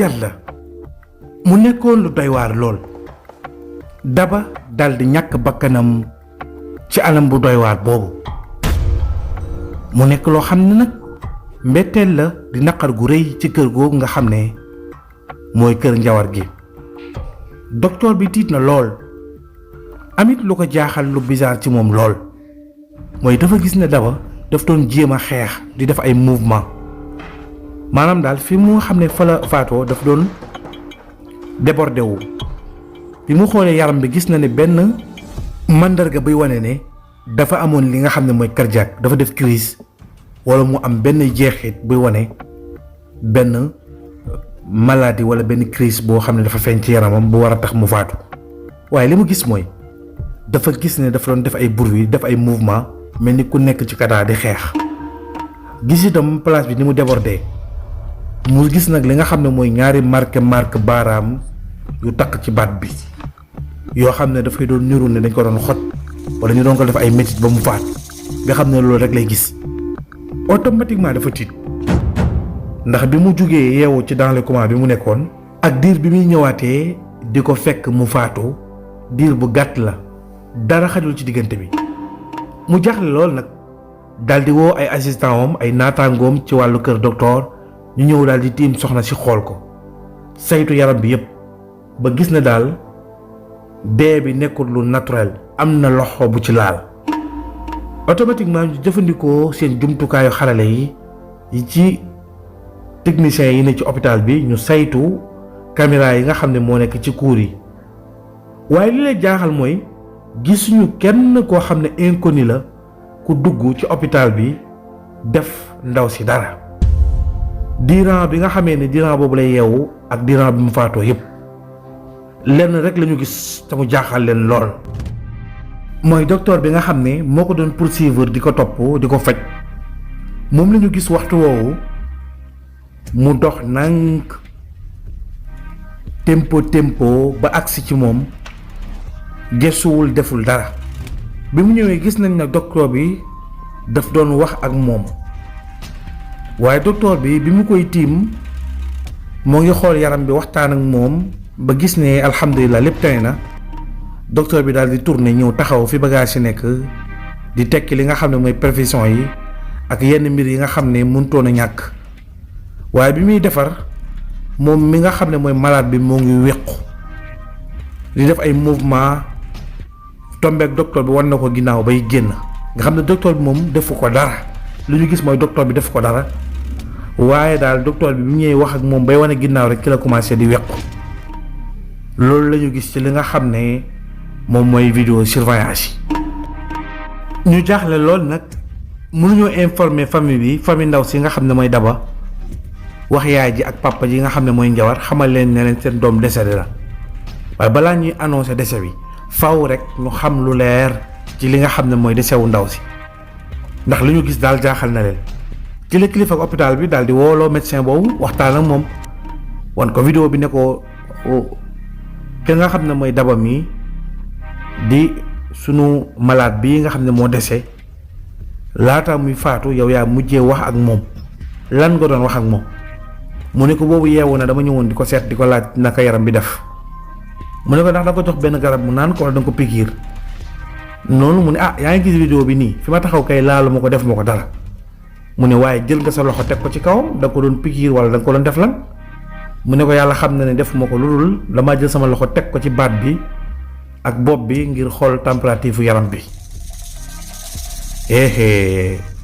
yàlla mu nekkoon lu doy waar lool. Daba daldi ñàkk bakkanam ci anam bu doy waar boobu mu nekk loo xam ne nag mbetteel la di naqar gu rëy ci kër googu nga xam ne mooy kër Njawar gi. docteur bi tiit na lool. amit lu ko jaaxal lu bizarre ci moom lool mooy dafa gis ne Daba daf doon jéem a xeex di def ay mouvement maanaam daal fi mu xam ne fa la faatoo daf doon débordé wu. bi mu xoolee yaram bi gis na ne benn màndarga buy wane ne dafa amoon li nga xam ne mooy cardiaque dafa def crise wala mu am benn jeexit buy wane benn maladie wala benn crise boo xam ne dafa feeñ ci yaramam bu war a tax mu faatu. waaye li mu gis mooy dafa gis ne dafa doon def ay bruit def ay mouvement mel ni ku nekk ci kadaa di xeex. gis itam place bi ni mu débordé mu gis nag li nga xam ne mooy ñaari marque baaraam yu takk ci baat bi yoo xam ne dafay doon niru ne dañ ko doon xot wala ñu doon ko def ay métit ba mu faat nga xam ne loolu rek lay gis. automatiquement dafa tiit ndax bi mu jugee yeewu ci dans le coma bi mu nekkoon ak diir bi muy ñëwaatee di ko fekk mu faatu diir bu gàtt la dara xajul ci diggante bi. mu jaaxle lool nag daldi woo ay assistant am ay naataangoom ci wàllu kër docteur ñu ñëw daal di tiim soxna si xool ko saytu yaram bi yépp ba gis na daal dee bi nekkul lu naturel am na loxo bu ci laal. automatiquement ñu jëfandikoo seen jumtukaayu xarale yi ci techniciens yi ne ci hôpital bi ñu saytu caméra yi nga xam ne moo nekk ci cour yi. waaye li lay jaaxal mooy gisuñu kenn koo xam ne inconnu la ku dugg ci hôpital bi def ndaw si dara diiran bi nga xamee ne diiran boobu lay yeewu ak diiran bi mu faatoo yépp lenn rek lañu gis te mu jaaxal leen lool mooy docteur bi nga xam ne moo ko doon poursuivre di ko topp di ko faj moom lañu gis waxtu woowu mu dox nànk tempo ba agsi ci moom gesuwul deful dara. bi mu ñëwee gis nañ ne docteur bi daf doon wax ak moom waaye docteur bi mu koy tiim moo ngi xool yaram bi waxtaan ak moom ba gis ne alhamdulilah lépp tane na. docteur bi daal di tourner ñëw taxaw fi bagage yi nekk di tekki li nga xam ne mooy perfusion yi ak yenn mbir yi nga xam ne mënutoon a ñàkk waaye bi muy defar moom mi nga xam ne mooy malade bi moo ngi wéqu di def ay mouvement tombeek docteur bi war na ko ginnaaw bay génn nga xam ne docteur bi moom defu ko dara lu ñu gis mooy docteur bi defu ko dara waaye daal docteur bi mu ñëwee wax ak moom bay wane ginnaaw rek ci la commencé di wéqu loolu la ñu gis ci li nga xam ne moom mooy vidéo surveillance yi. ñu jaaxle lool nag mënuñoo informer famille ndaw si nga xam ne mooy Daba wax yaay ji ak papa ji nga xam ne mooy Njawar xamal leen ne leen seen doom décédé la waaye balaa ñuy annoncer décès bi faw rek ñu xam lu leer ci li nga xam ne mooy décès wu ndaw si ndax li ñu gis daal jaaxal na leen. ci la kilifa ak hôpital bi daal di wooloo médecin boobu waxtaan ak moom wan ko vidéo bi ne ko ki nga xam ne mooy Daba mi di sunu malade bii nga xam ne moo dese laata muy faatu yow yaa mujjee wax ak moom lan nga doon wax ak moom. mu ne ko boobu yeewu na dama ñëwoon di ko seet di ko laaj naka yaram bi def mu ne ko ndax da ko jox benn garab mu naan ko wala da nga ko pikiir noonu mu ne yaa ngi gis vidéo bi nii fi ma taxaw kay laalu ma ko def ma ko dara mu ne waaye jël nga sa loxo teg ko ci kawam da nga ko doon pikiir wala da nga ko doon def lan mu ne ko yàlla xam na ne def ma ko lu dul damaa jël sama loxo teg ko ci baat bi ak bopp bi ngir xool température yaram bi.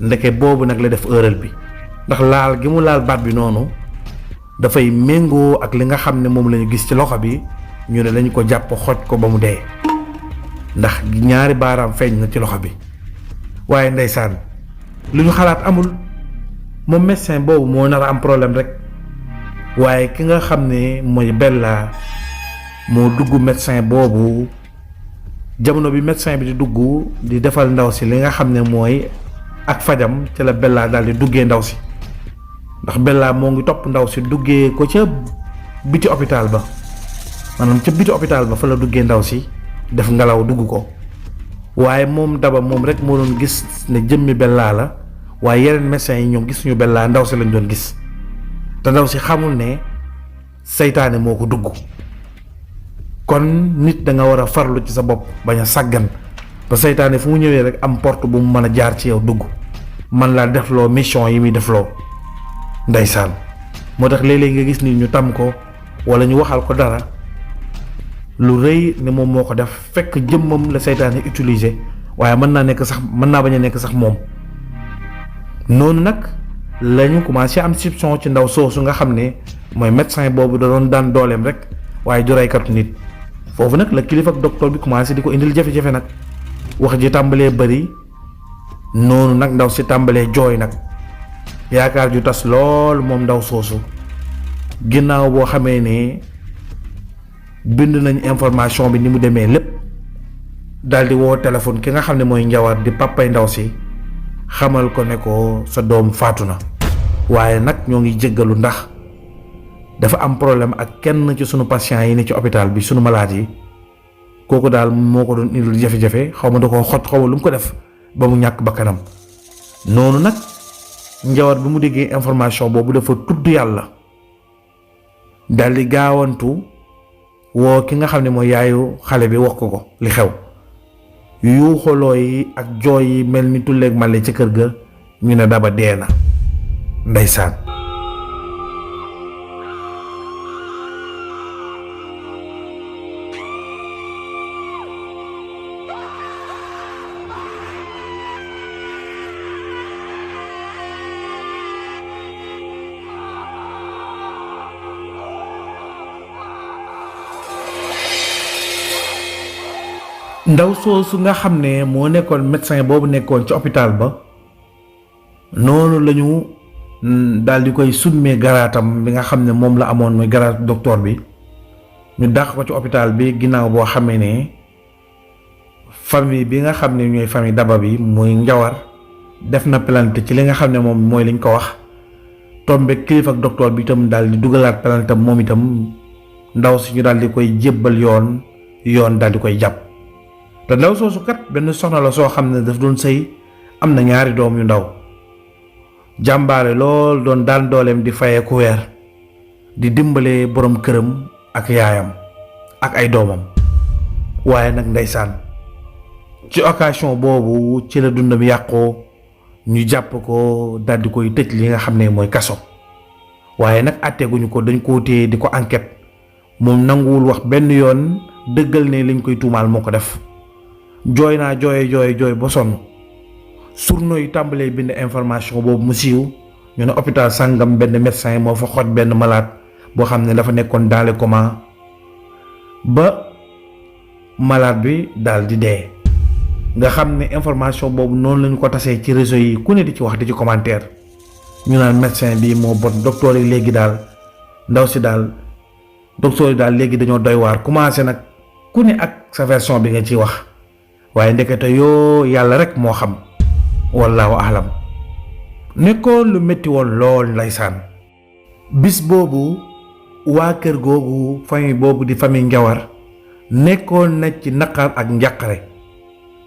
ndeke boobu nag la def erreur bi ndax laal gi mu laal baat bi noonu dafay méngoo ak li nga xam ne moom lañu gis ci loxo bi ñu ne lañu ko jàpp xoj ko ba mu dee ndax ñaari baaraam feeñ na ci loxo bi. waaye ndeysaan lu ñu xalaat amul moom médecin boobu moo nar a am problème rek waaye ki nga xam ne mooy Bella moo dugg médecin boobu jamono bi médecin bi di dugg di defal ndaw si li nga xam ne mooy ak fajam ci la Bella daal di duggee ndaw si ndax Bella moo ngi topp ndaw si duggee ko ca biti hôpital ba maanaam ca biti hôpital ba fa la duggee ndaw si def ngelaw dugg ko waaye moom Daba moom rek moo doon gis ne jëmmi Bella la waaye yeneen médecins yi ñoom gisuñu Bella ndaw si lañ doon gis te ndaw si xamul ne seytaane moo ko dugg. kon nit da nga war a farlu ci sa bopp bañ a sàggan ba seytaane fu mu ñëwee rek am porte bu mu mën a jaar ci yow dugg man laa defloo mission yi muy defloo. ndeysaan moo tax léeg-léeg nga gis ni ñu tam ko wala ñu waxal ko dara lu rëy ne moom moo ko def fekk jëmmam la seytaane utiliser waaye mën naa bañ a nekk sax moom. noonu nag lañu commencé am soupçon ci ndaw soosu nga xam ne mooy médecin boobu da doon daan dooleem rek waaye du reykatu nit. foofu nag la kilifa ak docteur bi commencé di ko indil jafe-jafe nag wax ji tàmbalee bëri noonu nag ndaw si tàmbalee jooy nag yaakaar ju tas lool moom ndaw soosu ginnaaw boo xamee ne bind nañ information bi ni mu demee lépp daal di woo téléphone ki nga xam ne mooy njawar di papay ndaw si xamal ko ne ko sa doom faatu na waaye nag ñoo ngi jéggalu ndax dafa am problème ak kenn ci sunu patient yi ne ci hôpital bi sunu malade yi kooku daal moo ko doon indil jafe-jafe xaw ma da koo xot xaw ma lu mu ko def ba mu ñàkk bakkanam. noonu nag njawar bi mu déggee information boobu dafa tudd yàlla daal di gaawantu woo ki nga xam ne mooy yaayu xale bi wax ko li xew yuuxaloo yi ak jooy yi mel ni tulleeg male ci kër ga ñu ne Daba dee na. ndeysaan ndaw soosu nga xam ne moo nekkoon médecin boobu nekkoon ci hôpital ba noonu lañu daal di koy summee garaatam bi nga xam ne moom la amoon mooy garaat docteur bi ñu dàq ko ci hôpital bi ginnaaw boo xamee ne famille bi nga xam ne ñooy famille Daba bi muy njawar def na plainte ci li nga xam ne moom mooy liñ ko wax tombe kilifa ak docteur bi itam daal di dugalaat plainte moom itam ndaw si ñu daal di koy jébbal yoon daal di koy jàpp. te ndaw soosu kat benn soxna la soo xam ne daf doon sëy am na 2 doom yu ndaw jàmbaare lool doon daan dooleem di fayee ku weer di dimbale borom këram ak yaayam ak ay doomam waaye nag ndeysaan ci occasion boobu ci la dundam yàqoo ñu jàpp ko daal di koy tëj li nga xam ne mooy kaso waaye nag àtteeguñu ko dañ koo téye di ko enquête moom nanguwul wax benn yoon dëggal ne liñ koy tuumaal moo ko def. jooy naa jooy ba sonn journaux yi tàmbalee bind information boobu mu siiw ñu ne hôpital sàngam benn médecin moo fa xoj benn malade boo xam ne dafa nekkoon dans le coma ba malade bi daal di dee. nga xam ne information boobu noonu lañu ko tasee ci réseau yi ku ne di ci wax di ci commentaire ñu naan médecin bi moo bon docteur yi léegi daal ndaw si daal docteur yi daal léegi dañoo doy waar commencé nag ku ne ak sa version bi nga ciy wax. waaye ndekete yoo yàlla rek moo xam wallaahu ahlam nekkoon lu métti woon lool ndeysaan bis boobu waa kër googu famille boobu di famille njawar nekkoon na ci naqar ak njàqare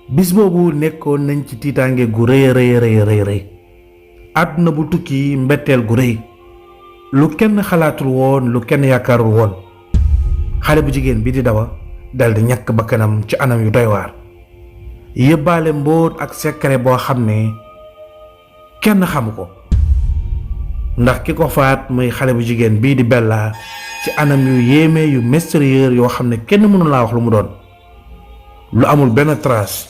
bis boobu nekkoon nañ ci tiitaange gu rëy àdduna bu tukki mbetteel gu rëy lu kenn xalaatul woon lu kenn yaakaarul woon xale bu jigéen bi di Daba dal di ñàkk bakkanam ci anam yu doy waar yëbbaale mbóot ak secret boo xam ne kenn xamu ko ndax ki ko faat muy xale bu jigéen bii di Bella ci anam yu yéeme yu mystérieux yoo xam ne kenn mënu laa wax lu mu doon lu amul benn trace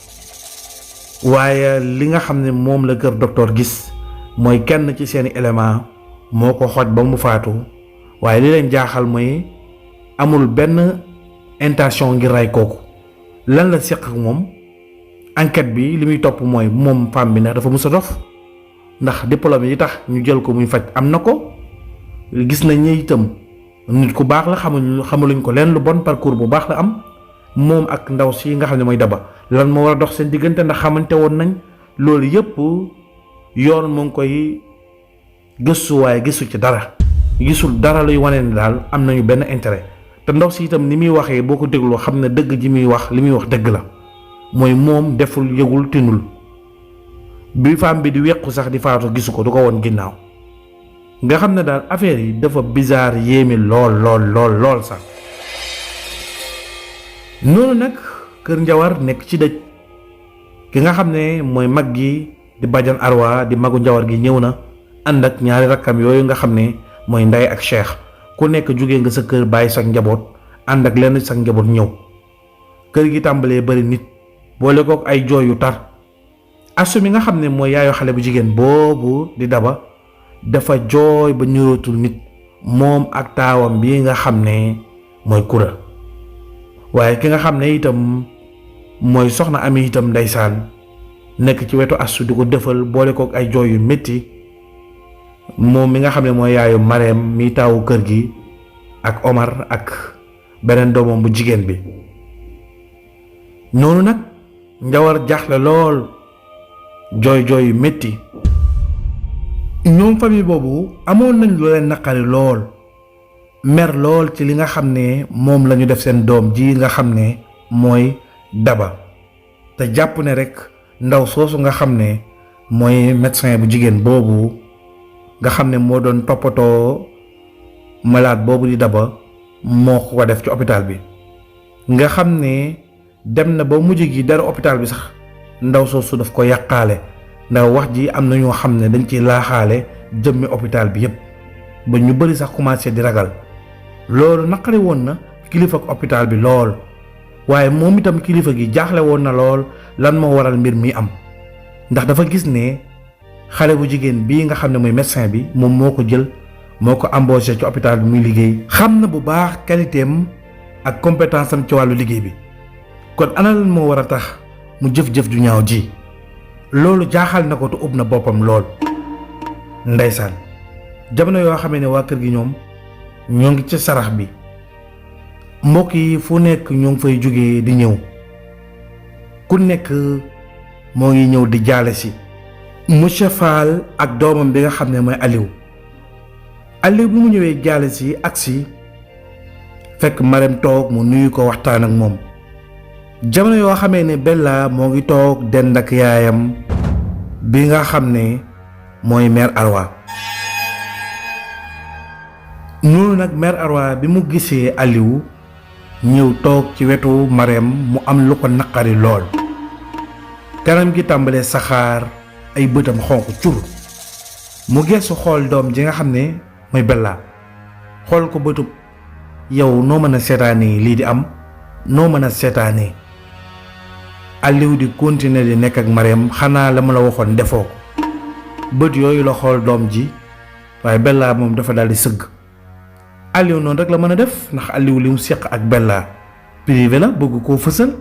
waaye li nga xam ne moom la kër docteur gis mooy kenn ci seeni élément moo ko xoj ba mu faatu waaye li leen jaaxal mooy amul benn intention ngir rey kooku lan la seq ak moom. enquête bi li muy topp mooy moom femme bi nag dafa mus a dof ndax diplôme yi tax ñu jël ko muy faj am na ko gis nañ ne itam nit ku baax la xamaluñ ko leen lu bon parcours bu baax la am moom ak ndaw si nga xam ne mooy Daba lan moo war a dox seen diggante ndax xamante woon nañ loolu yëpp yoon mu ngi koy gëstu waaye gisu ci dara gisul dara luy wane ne daal am nañu benn intérêt te ndaw si itam ni muy waxee boo ko dégloo xam ne dëgg ji muy wax li muy wax dëgg la. mooy moom deful yëgul tinul bi femme bi di wequ sax di faatu gisu ko du ko woon ginnaaw nga xam ne daal affaire yi dafa bizarre yéeme lool sax. noonu nag kër Njawar nekk ci dëj ki nga xam ne mooy mag gi di bàjjan Arwa di magu Njawar gi ñëw na ànd ak ñaari rakkam yooyu nga xam ne mooy Ndey ak Cheikh ku nekk jóge nga sa kër bàyyi sa njaboot ànd ak lenn sa njaboot ñëw kër gi tàmbalee bari nit boole kook ay jooy yu tar. Asu mi nga xam ne mooy yaayu xale bu jigéen boobu di Daba dafa jooy ba ñurootul nit moom ak taawam bi nga xam ne mooy Kura waaye ki nga xam ne itam mooy soxna Ami itam ndeysaan nekk ci wetu Asu di ko defal boole kook ay jooy yu métti moom mi nga xam ne mooy yaayu Mareem mi taawu kër gi ak Omar ak beneen doomam bu jigéen bi. noonu nag Njawar jaaxle lool jooy yu métti ñoom famille boobu amoon nañ lu leen naqari lool mer lool ci li nga xam ne moom lañu def seen doom ji nga xam ne mooy Daba te jàpp ne rek ndaw soosu nga xam ne mooy médecin bu jigéen boobu nga xam ne moo doon toppatoo malade boobu di Daba moo ko def ci hôpital bi nga xam ne dem na ba mujj gi dara hôpital bi sax ndaw soosu daf ko yàqaale ndax wax ji am na ñoo xam ne dañ ciy laaxaale jëmmi hôpital bi yépp ba ñu bari sax commencé di ragal loolu naqari woon na kilifa ak hôpital bi lool waaye moom itam kilifa gi jaaxle woon na lool lan moo waral mbir mi am ndax dafa gis ne xale bu jigéen bii nga xam ne mooy médecin bi moom moo ko jël moo ko embauché ci hôpital bi muy liggéey xam na bu baax qualité am ak compétence am ci wàllu liggéey bi kon ana lan moo war a tax mu jëf-jëf ju ñaaw ji loolu jaaxal na ko te ub na boppam lool. ndeysaan jamono yoo xamee ne waa kër gi ñoom ñoo ngi ci sarax bi mbokk yi fu nekk ñoo ngi fay jógee di ñëw ku nekk moo ngi ñëw di jaale si monsieur Fall ak doomam bi nga xam ne mooy Aliou bi mu ñëwee jaale si agsi fekk Marème toog mu nuyu ko waxtaan ak moom jamono yoo xamee ne Bella moo ngi toog dend ak yaayam bi nga xam ne mooy mère Arwa. noonu nag mère Arwa bi mu gisee Aliou ñëw toog ci wetu Marème mu am lu ko naqari lool kanam gi tàmbalee saxaar ay bëtam xonq cur mu geesu xool doom ji nga xam ne mooy Bella xool ko bëtub yow noo mën a seetaanee lii di am noo mën a seetaanee Aliou di continuer di nekk ak Marème xanaa la ma la waxoon defoo ko bët yooyu la xool doom ji waaye Bella moom dafa daal di sëgg Aliou noonu rek la mën a def ndax Aliou li mu seq ak Bella privé la bëgg koo fësal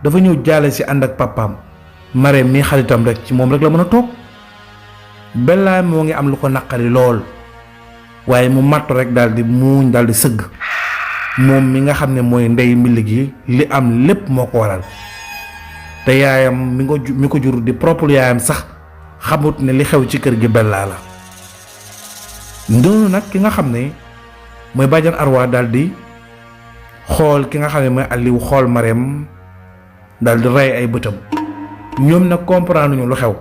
dafa ñëw jaale si ànd ak papaam Marème mi xaritam rek ci moom rek la mën a toog Bella moo ngi am lu ko naqari lool waaye mu màttu rek daal di muuñ daal di sëgg moom mi nga xam ne mooy ndey mbill gi li am lépp moo ko waral te yaayam mi ko jur di propre yaayam sax xamut ne li xew ci kër gi Bella la. noonu nag ki nga xam ne mooy bàjjan Arwa daal di xool ki nga xam ne mooy Aliou xool Marème daal di rey ay bëtam ñoom nag comprendre ñu lu xew.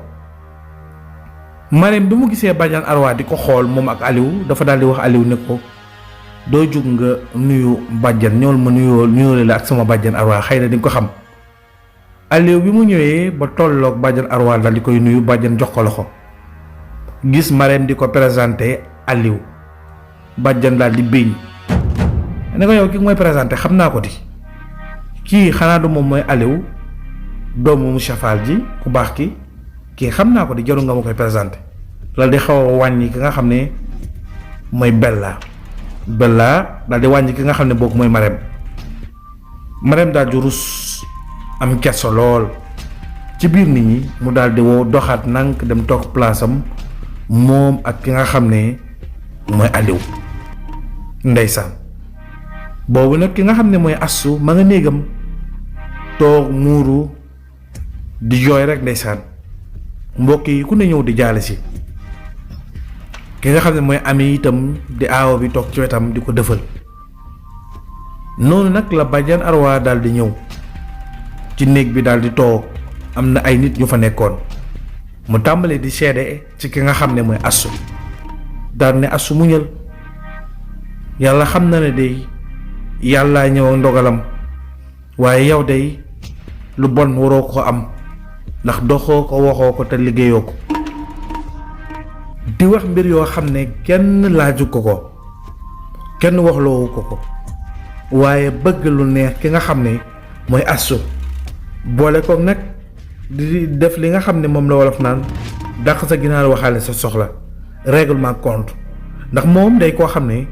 Marème bi mu gisee bàjjan Arwa di ko xool moom ak Aliou dafa daal di wax Aliou ne ko doo jug nga nuyu bàjjan ñëwal ma nuyoo la ak sama bàjjan Arwa xëy na di nga ko xam. Aliou bi mu ñëwee ba tolloog bàjjan Arwa daal di koy nuyu bàjjan jox ko loxo gis Marème di ko présenté Aliou bàjjan daal di béñ ne ko yow ki mooy présenté xam naa ko di kii xanaa du moom mooy Aliou doomu monsieur Fall ji ku baax ki kii xam naa ko di jaru nga ma koy présenté la di xaw a wàññi ki nga xam ne mooy Bella daal di wàññi ki nga xam ne boobu mooy Marème daal di rus am kerso lool ci biir nit ñi mu daal di woo doxaat nank dem toog place am moom ak ki nga xam ne mooy Aliou. ndeysaan boobu nag ki nga xam ne mooy Assu ma nga néegam toog muuru di jooy rek ndeysaan mbokk yi ku ne ñëw di jaale si ki nga xam ne mooy Ami itam di aawo bi toog ci wetam di ko dëfal. noonu nag la bàjjan Arwa daal di ñëw ci néeg bi daal di toog am na ay nit ñu fa nekkoon mu tàmbalee di seede ci ki nga xam ne mooy Assu daal ne Astou muñal yàlla xam na ne day yàllaa ñëw ak ndogalam waaye yow day lu bon waroo ko am ndax doxoo ko waxoo ko te liggéeyoo ko di wax mbir yoo xam ne kenn laaju ko kenn waxloowu ko waaye bëgg lu neex ki nga xam ne mooy Astou boole ko nag di def li nga xam ne moom la wolof naan dàq sa ginaar waxaale sa soxla règlement compte ndax moom day koo xam ne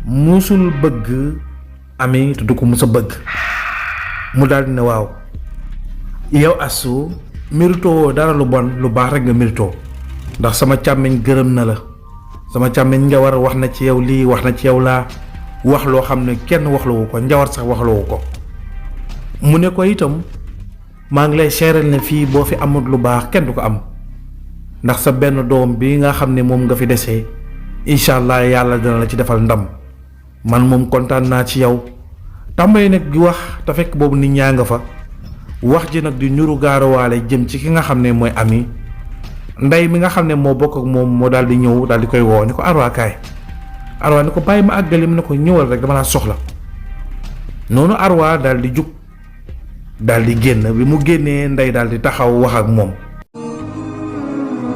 musul bëgg Ami te du ko mus a bëgg mu daal di ne waaw yow Astou mérito dara lu bon lu baax rek nga mérito ndax sama càmmiñ gërëm na la sama càmmiñ Njawar wax na ci yow lii wax na ci yow laa wax loo xam ne kenn waxloowu ko Njawar sax waxloowu ko mu ne ko itam maa ngi lay seeral ne fii boo fi amul lu baax kenn du ko am ndax sa benn doom bi nga xam ne moom nga fi desee incha allah yàlla dina la ci defal ndam man moom kontaan naa ci yow tàmbali nag di wax te fekk boobu nit ñaa nga fa wax ji nag di ñuru gaaruwaale jëm ci ki nga xam ne mooy Ami ndey mi nga xam ne moo bokk ak moom moo daal di ñëw daal di koy woo ni ko Arwa kaay Arwa ni ko bàyyi ma àggali mu ne ko ñëwal rek dama laa soxla noonu Arwa daal di jug daal di génn bi mu génnee ndey daal di taxaw wax ak moom.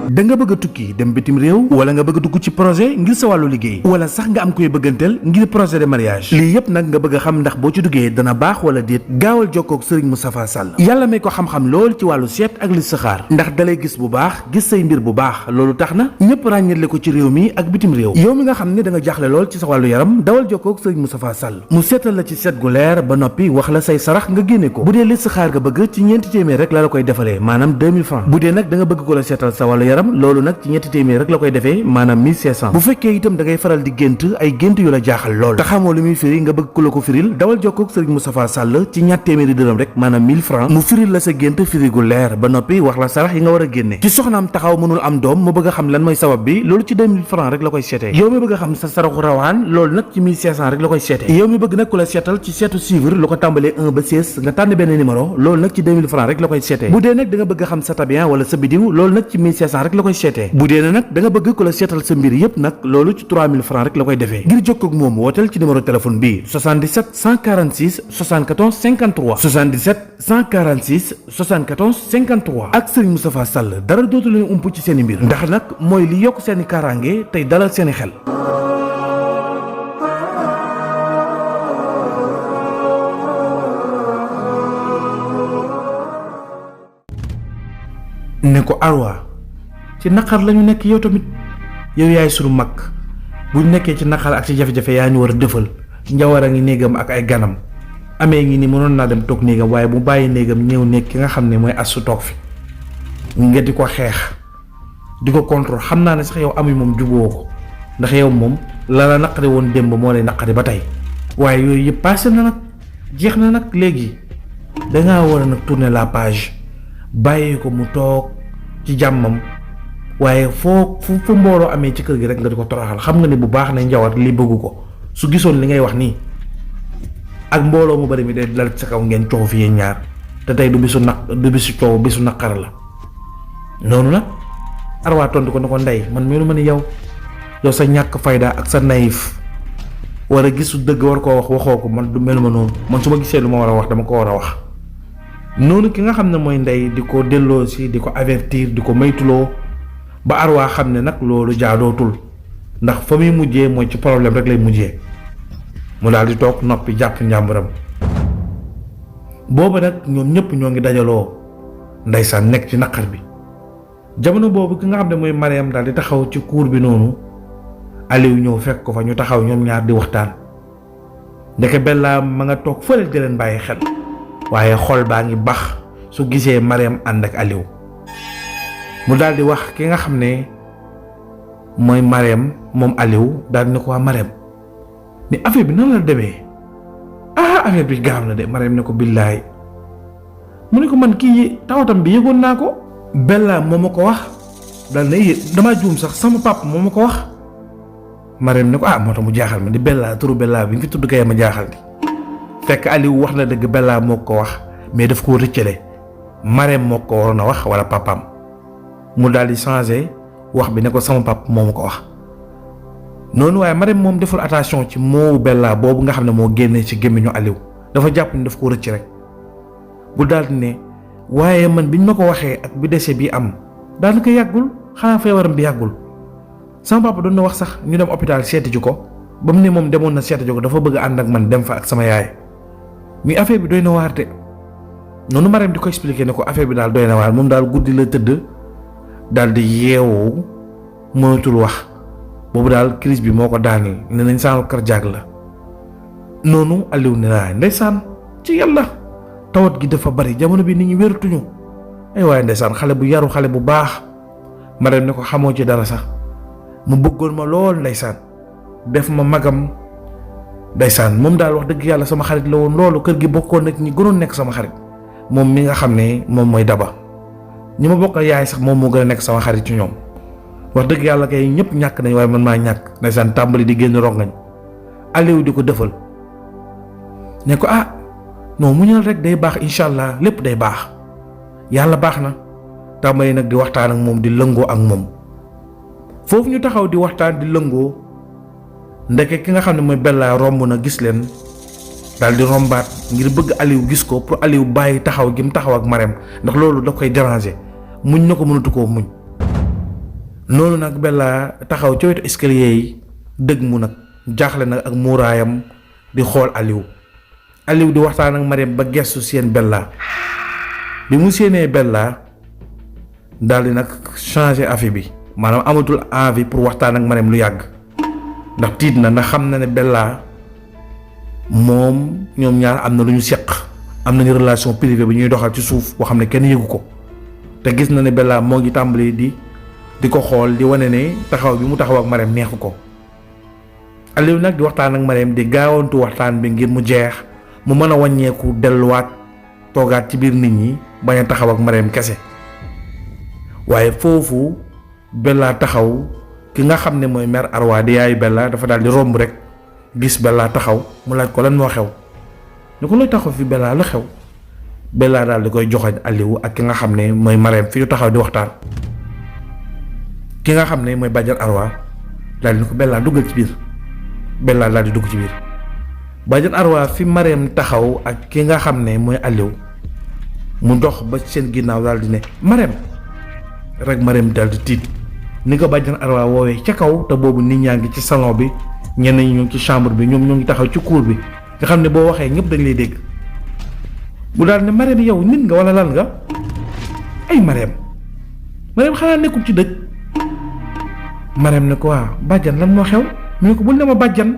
da nga bëgg a tukki dem bitim réew wala nga bëgg a dugg ci projet ngir sa wàllu liggéey wala sax nga am koy bëgganteel ngir projet de mariage lii yëpp nag nga bëgg a xam ndax boo ci duggee dana baax wala déet gaawal jokkoo ak Serigne Moustapha Sall yàlla may ko xam-xam lool ci wàllu seet ak listixaar ndax dalay gis bu baax gis say mbir bu baax loolu tax na ñëpp ràññale ko ci réew mi ak bitim réew yow mi nga xam ne da nga jaaxle lool ci sa wàllu yaram dawal jokkoo ak Serigne Moustapha Sall mu seetal la ci seet gu leer ba noppi wax la say sarax nga génne ko bu dee listixaar nga bëgg ci ñeenti téeméer rek la koy defalee maanaam 2000 francs bu dee nag da nga bëgg ko la seetal sa wàllu yaram loolu nag ci ñetti téeméer rek la koy defee maanaam 1500 bu fekkee itam da ngay faral di gént ay gént yu la jaaxal lool te xamoo lu muy firi nga bëgg ku la ko firil dawal jokkoo ak Serigne Moustapha Sall ci ñatt téeméeri dërëm rek maanaam 1000 francs mu firil la sa gént firi gu leer ba noppi wax la sarax yi nga war a génne ci soxnaam taxaw mënul am doom mu bëgg a xam lan mooy sabab bi loolu ci 2000 francs rek la koy seetee yow mi bëgg a xam sa saraxu rawaan loolu nag ci 1500 rek la koy seetee yow mi bëgg nag ku la seetal ci seetu suivre lu ko tàmbalee 1 ba 16 nga tànn benn numéro loolu nag ci 2000 francs rek la koy seetee bu dee nag da nga bëgg a xam sa tabian wala sa bidiw loolu nag ci 1500 rek la koy seetee bu dee nag da nga bëgg ku la seetal sa mbir yépp nag loolu ci 3000 francs rek la koy defee ngir jokkoo ak moom wooteel ci numéro téléphone bi 77 146 74 53 77 146 74 53 ak Serigne Moustapha Sall dara dootu leen ump ci seeni mbir ndax nag mooy li yokk seeni kaaraange tey dalal seeni xel. ne ko Arwa ci naqar lañu nekk yow tamit yow yaay sunu mag bu nekkee ci naqar ak ci jafe-jafe yaa ñu war a dëfal Njawar a ngi néegam ak ay ganam amee ngi ni mënoon naa dem toog néegam waaye bu bàyyi néegam ñëw nekk ki nga xam ne mooy Astou toog fi nga di ko xeex di ko contrôle xam naa ne sax yow Ami moom juboo ko ndax yow moom la la naqari woon démb moo lay naqari ba tey waaye yooyu yëpp passé na nag jeex na nag léegi dangaa war a nag tourner la page bàyyi ko mu toog ci jàmmam waaye foo fu mbooloo amee ci kër gi rek nga di ko toroxal xam nga ne bu baax na Njawar li bëggu ko su gisoon li ngay wax nii ak mbooloo mu bari mi day dal sa kaw ngeen coow fi yéen ñaar te tey du bisu coow bisu naqar la noonu nag Arwa tontu ko ne ko ndey man melu ma ni yow sa ñàkk fayda ak sa naïf war a gisu dëgg war koo wax waxoo ko man du melu ma noonu man su ma gisee lu ma war a wax dama ko war a wax noonu ki nga xam ne mooy ndey di ko delloo si di ko avertir di ko maytuloo ba Arwa xam ne nag loolu jaadootul ndax fa muy mujjee mooy ci problème rek lay mujjee mu daal di toog noppi jàpp njàmburam booba nag ñoom ñëpp ñoo ngi dajaloo ndeysaan nekk ci naqar bi jamono boobu ki nga xam ne mooy Mariam daal di taxaw ci cour bi noonu Aliou ñëw fekk ko fa ñu taxaw ñoom ñaar di waxtaan ndeke Bella ma nga toog fële di leen bàyyi xel waaye xol baa ngi bax su gisee Mariam ànd ak Aliou mu daal di wax ki nga xam ne mooy Mariam moom Aliou daal di ne ko waa Mariam ni affaire bi nan la demee affaire bi gaaw na de Mariam ne ko billaay mu ne ko man kii tawatam bi yëgoon naa ko Bella moo ma ko wax daal ne damaa juum sax sama papa moo ma ko wax Mariam ne ko moo tax mu jaaxal ma di Bella turu Bella bi nga fi tudd kay ma jaaxal di fekk Aliou wax na dëgg Bella moo ko wax mais daf koo rëccale Mariam moo ko waroon a wax wala papaam mu daal di changé wax bi ne ko sama papa moo ma ko wax noonu waaye Marème moom deful attention ci moowu Bella boobu nga xam ne moo génnee ci gémmiñu Aliou dafa jàpp ni daf ko rëcc rek bu daal di ne waaye man biñ ma ko waxee ak bi décès bi am daanaka yàggul xanaa feebaram bi yàggul sama papa doon na wax sax ñu dem hôpital seeti ji ko ba mu ne moom demoon na seeti ji ko dafa bëgg a ànd ak man dem fa ak sama yaay mi affaire bi doy na waar de noonu Marème di ko expliquer ne ko affaire bi daal doy na waar moom daal guddi la tëdd daal di yeewu mënatul wax boobu daal crise bi moo ko daaneel ne nañ saanul cardiaque la noonu Aliou ne naa ndeysaan ci yàlla tawat gi dafa bari jamono bi nit ñi wératuñu ay waaye ndeysaan xale bu yaru xale bu baax Marème ne ko xamoo ci dara sax mu bëggoon ma lool ndeysaan def ma magam ndeysaan moom daal wax dëgg yàlla sama xarit la woon loolu kër gi bokkoon nag ñi gënoon nekk sama xarit moom mi nga xam ne moom mooy Daba ñi ma bokkal yaay sax moom moo gën a nekk sama xarit ci ñoom wax dëgg yàlla kay ñëpp ñàkk nañ waaye man maa ñàkk ndeysaan tàmbali di génn rongañ Aliou di ko defal ne ko non muñal rek day baax incha allah lépp day baax yàlla baax na tàmbali nag di waxtaan ak moom di lëngoo ak moom foofu ñu taxaw di waxtaan di lëngoo ndeke ki nga xam ne mooy Bella romb na gis leen daal di rombaat ngir bëgg Aliou gis ko pour Aliou bàyyi taxaw gi mu taxaw ak Marème ndax loolu daf koy déranger muñ na ko mënatu koo muñ noonu nag Bella taxaw ca wetu escalier yi dëgg mu nag jaaxle nag ak muuraayam di xool Aliou di waxtaan ak Marème ba gestu seen Bella bi mu séenee Bella daal di nag changer affaire bi maanaam amatul envie pour waxtaan ak Marème lu yàgg ndax tiit na ndax xam na ne Bella moom ñoom ñaar am na lu ñu seq am nañu relation privée bi ñuy doxal ci suuf boo xam ne kenn yëgu ko te gis na ne Bella moo ngi tàmbali di ko xool di wane ne taxaw bi mu taxaw ak Marème neexu ko Aliou nag di waxtaan ak Marème di gaawantu waxtaan bi ngir mu jeex mu mën a wàññeeku delluwaat toogaat ci biir nit ñi bañ a taxaw ak Marème kese waaye foofu Bella taxaw ki nga xam ne mooy mère Arwa di yaayu Bella dafa daal di romb rek gis Bella taxaw mu laaj ko lan moo xew ni ko looy taxaw fi Bella lu xew Bella daal di koy joxoñ Aliou ak ki nga xam ne mooy Marème fi ñu taxaw di waxtaan ki nga xam ne mooy bàjjan Arwa daal di ko Bella duggal ci biir Bella daal di dugg ci biir bàjjan Arwa fi Marème taxaw ak ki nga xam ne mooy Aliou mu dox ba seen ginnaaw daal di ne Marème rek Marème daal di tiit ni ko bàjjan Arwa woowee ca kaw te boobu nit ñaa ngi ci salon bi ñenn ñi ñu ngi ci chambre bi ñoom ñoo ngi taxaw ci cour bi nga xam ne boo waxee ñëpp dañ lay dégg mu daal ne Marème yow nit nga wala lan nga ay Marème xanaa nekkul ci dëj Marème ne ko waa bàjjan lan moo xew mu ne ko bul ne ma bàjjan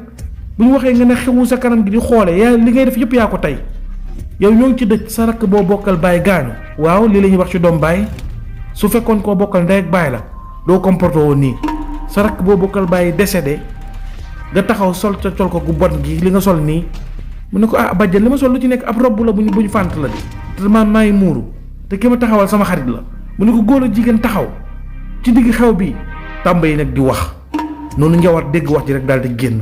bu ñu waxee nga ne xewu sa kanam gi di xoole yaa li ngay def yëpp yaa ko tey yow ñoo ngi ci dëj sa rakk boo bokkal baay gaañu waaw lii la ñuy wax ci doom baay su fekkoon koo bokkal ndey ak baay la doo comporté woon nii sa rakk boo bokkal baay décédé nga taxaw sol ca col ko gu bon gi li nga sol nii mu ne ko bàjjan li ma sol lu ci nekk ab robb la bu ñu fànt la di te maa ngi muuru te ki ma taxawal sama xarit la mu ne ko góor ak jigéen taxaw ci digg xew bi tàmbali nag di wax noonu njawar dégg wax ji rek daal di génn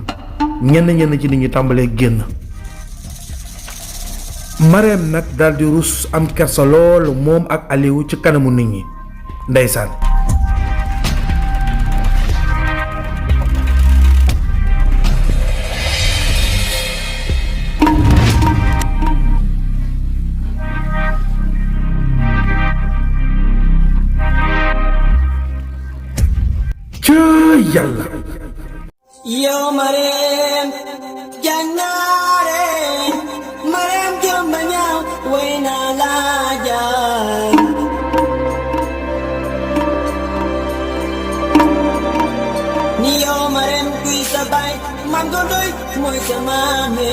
ñenn ci nit ñi tàmbalee génn Marème nag daal di rus am kersa loolu moom ak Aliou ci kanamu nit ñi ndeysaan yàlla yow Marème jànnaare Marème jomba ñaaw way naa laa jaay ni yow Marème kuy sa baay man ko doy mooy sa maame